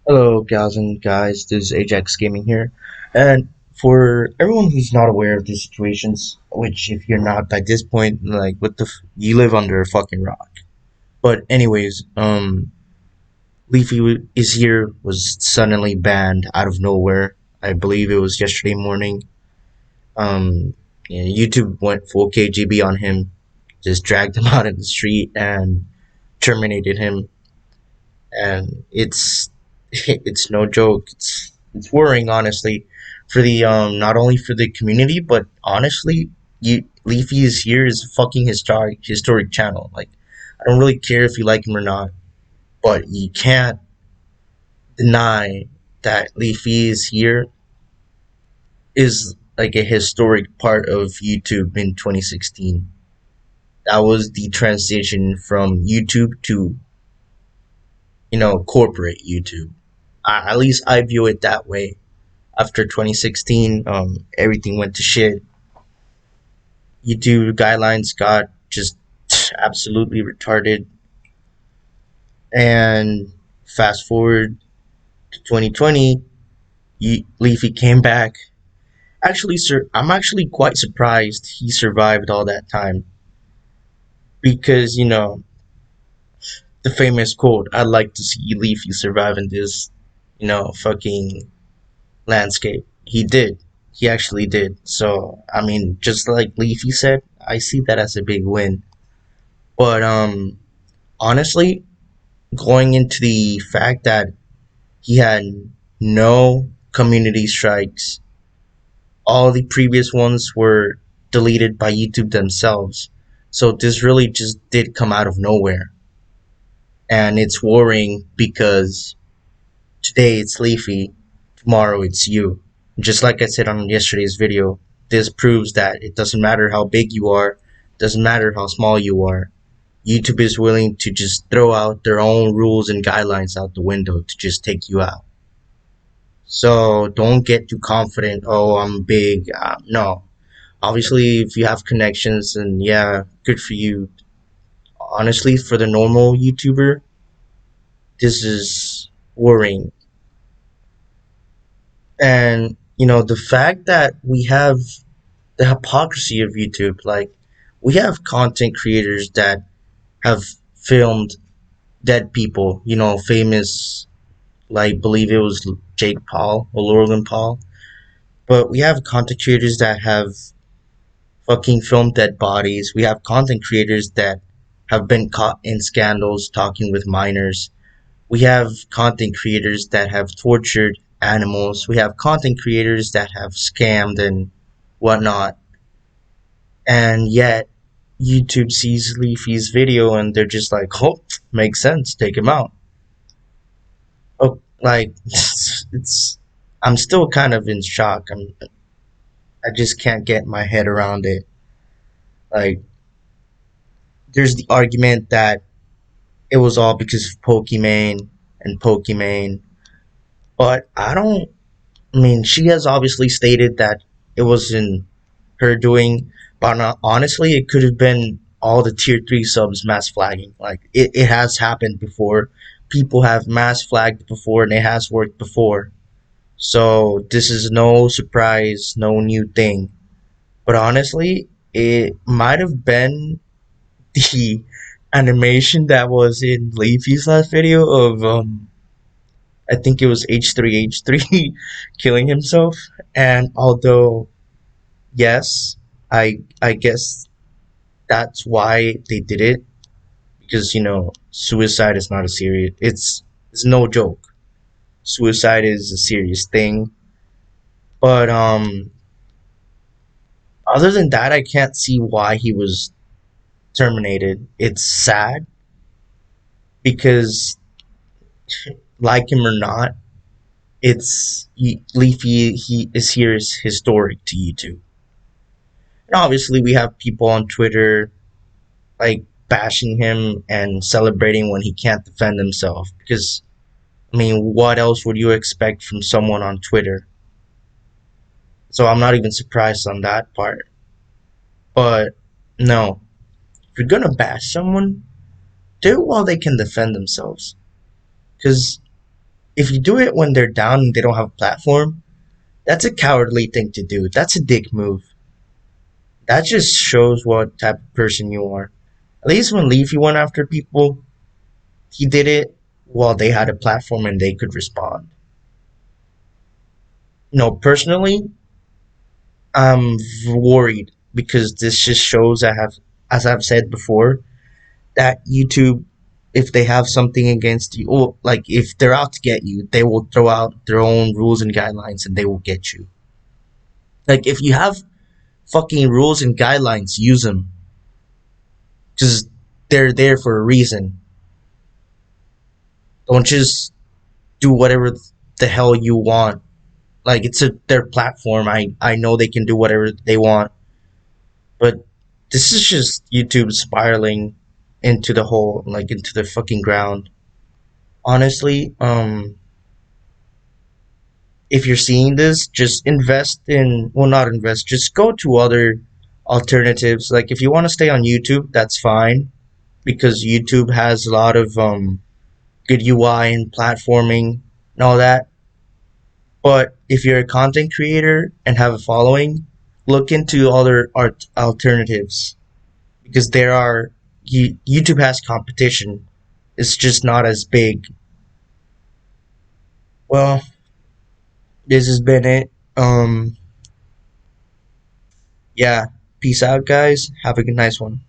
Hello, gals and guys. This is Ajax Gaming here. And for everyone who's not aware of these situations, which if you're not by this point, like, you live under a fucking rock. But anyways, Leafy is here was suddenly banned out of nowhere. I believe it was yesterday morning. Um, yeah, YouTube went full KGB on him, just dragged him out in the street and terminated him. And it's no joke. It's worrying, honestly, for the not only for the community, but honestly, Leafy is here is a fucking historic channel. Like, I don't really care if you like him or not, but you can't deny that Leafy is here is like a historic part of YouTube in 2016. That was the transition from YouTube to corporate YouTube. At least I view it that way. After 2016, everything went to shit. YouTube guidelines got just absolutely retarded. And fast forward to 2020, Leafy came back. Actually, sir, I'm actually quite surprised he survived all that time because the famous quote, "I'd like to see Leafy survive in this, fucking landscape." He did. He actually did. So, I mean, just like Leafy said, I see that as a big win. But honestly, going into the fact that he had no community strikes, all the previous ones were deleted by YouTube themselves. So this really just did come out of nowhere. And it's worrying because today it's Leafy, tomorrow it's you. Just like I said on yesterday's video, this proves that it doesn't matter how big you are, doesn't matter how small you are. YouTube is willing to just throw out their own rules and guidelines out the window to just take you out. So don't get too confident. Oh, I'm big. No. Obviously, if you have connections, then yeah, good for you. Honestly, for the normal YouTuber, this is worrying. And, the fact that we have the hypocrisy of YouTube, like, we have content creators that have filmed dead people, famous, like, believe it was Jake Paul or Logan Paul. But we have content creators that have fucking filmed dead bodies. We have content creators that have been caught in scandals talking with minors. We have content creators that have tortured animals. We have content creators that have scammed and whatnot. And yet, YouTube sees Leafy's video and they're just like, oh, makes sense, take him out. Oh, like, it's I'm still kind of in shock. I just can't get my head around it. Like, there's the argument that it was all because of Pokimane and Pokimane, but I mean, she has obviously stated that it wasn't her doing, but honestly, it could have been all the tier 3 subs mass flagging. Like, it has happened before. People have mass flagged before and it has worked before. So this is no surprise, no new thing. But honestly, it might have been the animation that was in Leafy's last video of I think it was H3 killing himself. And although yes, I guess that's why they did it, because suicide is not a serious, it's no joke. Suicide is a serious thing. But other than that, I can't see why he was terminated. It's sad because, like him or not, Leafy, he is here is historic to YouTube. And obviously, we have people on Twitter like bashing him and celebrating when he can't defend himself. Because, I mean, what else would you expect from someone on Twitter? So I'm not even surprised on that part. But no, if you're gonna bash someone, do it while they can defend themselves. Because If you do it when they're down and they don't have a platform, that's a cowardly thing to do. That's a dick move. That just shows what type of person you are. At least when Leafy went after people, he did it while they had a platform and they could respond. Personally, I'm worried because this just shows as I've said before, that YouTube, if they have something against you, or like if they're out to get you, they will throw out their own rules and guidelines and they will get you. Like if you have fucking rules and guidelines, use them because they're there for a reason. Don't just do whatever the hell you want. Like it's their platform. I know they can do whatever they want, but this is just YouTube spiraling into the hole, like into the fucking ground. Honestly, if you're seeing this, just invest in, well, not invest, just go to other alternatives. Like if you want to stay on YouTube, that's fine because YouTube has a lot of good UI and platforming and all that. But if you're a content creator and have a following, look into other art alternatives because YouTube has competition. It's just not as big. Well, this has been it. Yeah, peace out, guys. Have a good nice one.